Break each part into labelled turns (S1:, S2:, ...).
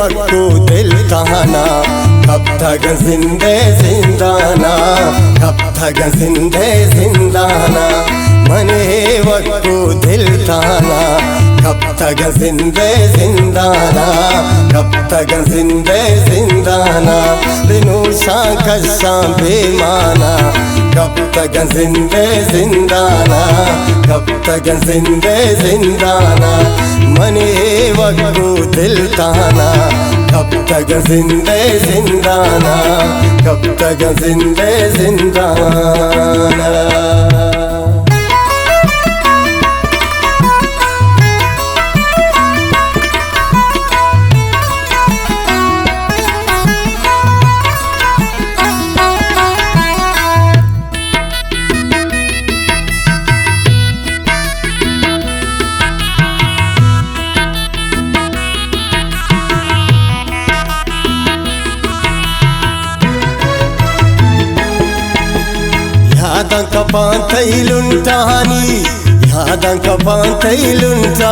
S1: वक्को दिल ताना, कब तक जिंदे जिंदाना, कब तक जिंदे जिंदाना। मने वक्को दिल ताना, कब तक जिंदे जिंदाना, कब तक जिंदे जिंदाना। दिनों शां कशां बेमाना, कब तक जिंदे जिंदाना, कब तक जिंदे जिंदाना। मने वक्को दिल ताना, कब तक जिंदे जिंदाना, कब तक जिंदे जिंदाना। यादंक पांतैलुंटानी, यादंक पांतैलुंटानी।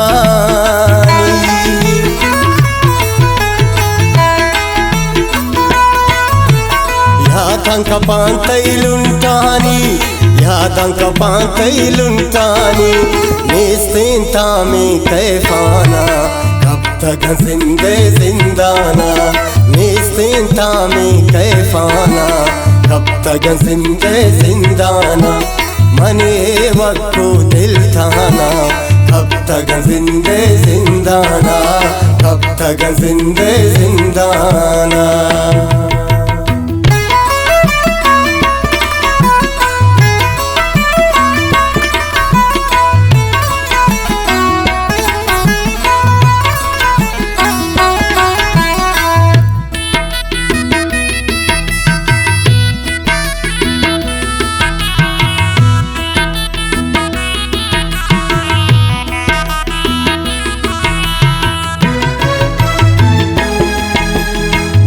S1: यादंक पांतैलुंटानी, यादंक पांतैलुंटानी। निस्तिंता में कैफाना, कब तक जिंदे जिंदाना। निस्तिंता में कैफाना, कब तक जिंदे जिंदाना। मने वक्को दिल ताना, कब तक जिंदे जिंदाना, कब तक जिंदे जिंदाना।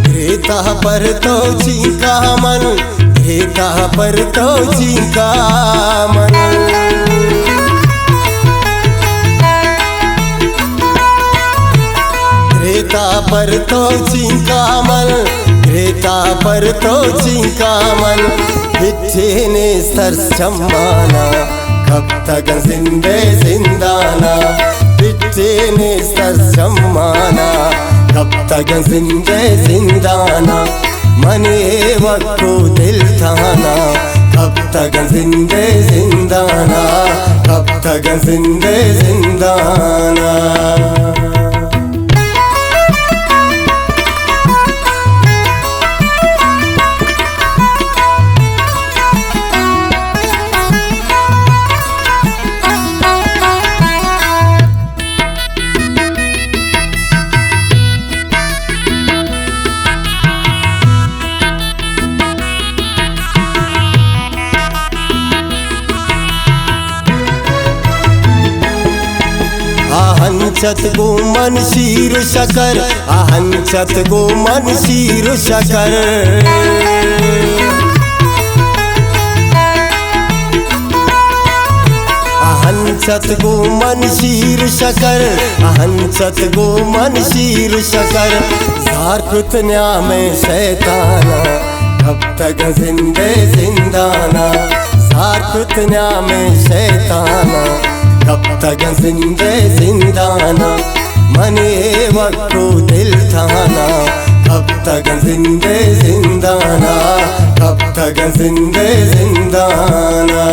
S1: रेता पर तो चीका मन, रेता पर तो चीका मन। रेता पर तो चीका मन, रेता पर तो चीका मन। बिच्छे ने सर चम्माना, कब तक जिंदे जिंदाना। बिच्छे ने सर चम्माना, कब तक जिंदे जिंदाना। मने वक्को दिल ताना, कब तक जिंदे जिंदाना, कब तक जिंदे जिंदाना। आहंचत गो मन शीर शकर, आहंचत गो मन शीर शकर। आहंचत गो मन शीर शकर, आहंचत गो मन शीर शकर। जार कुतन्या में शैताना, कब तक जिंदे जिंदाना। जार कुतन्या में शैताना, कब तक जिंदे जिंदाना। मने वक्को दिल ताना, कब तक जिंदे जिंदाना, कब तक जिंदे जिंदाना।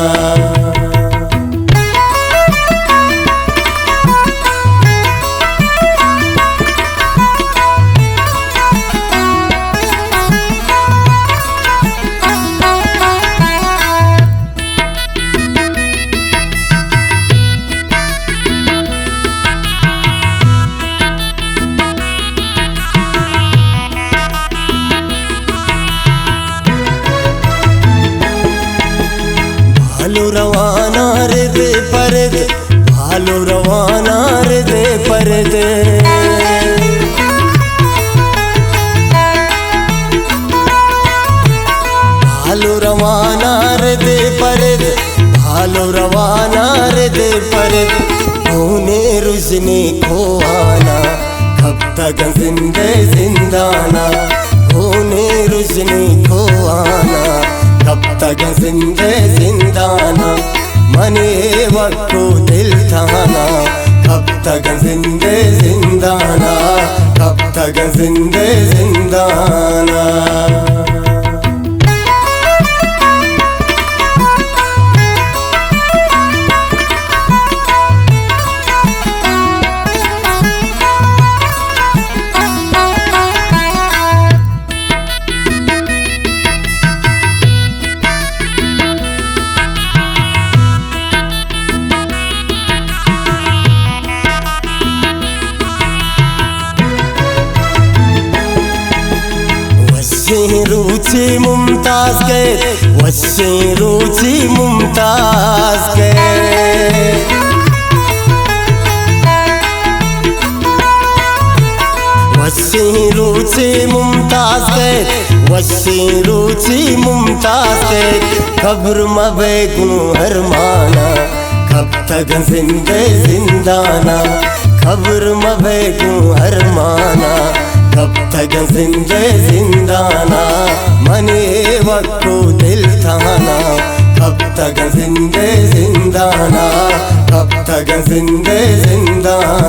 S1: भालू रवाना रे दे परद, भालू रवाना रे दे परद। भालू रवाना रे दे परद, भालू रवाना रे दे परद। खूने रुजने को आना, कब तक जिंदे जिंदाना, होने रुशनी को आना, कब तक जिंदे जिंदाना, मने वक्त को दिल थाना, कब तक जिंदे जिंदाना, कब तक जिंदे जिंदाना। रुचि मुमताज के वश्य रुचि मुमताज के, वश्य रुचि मुमताज के, वश्य रुचि मुमताज के, खबर मबे गुहर माना, कब तक जिंदे जिंदाना, खबर मबे गुहर माना, कब तक जिंदे जिंदाना, मने वक्त को दिल थाना, कब तक जिंदे जिंदाना, कब तक जिंदे जिंदाना।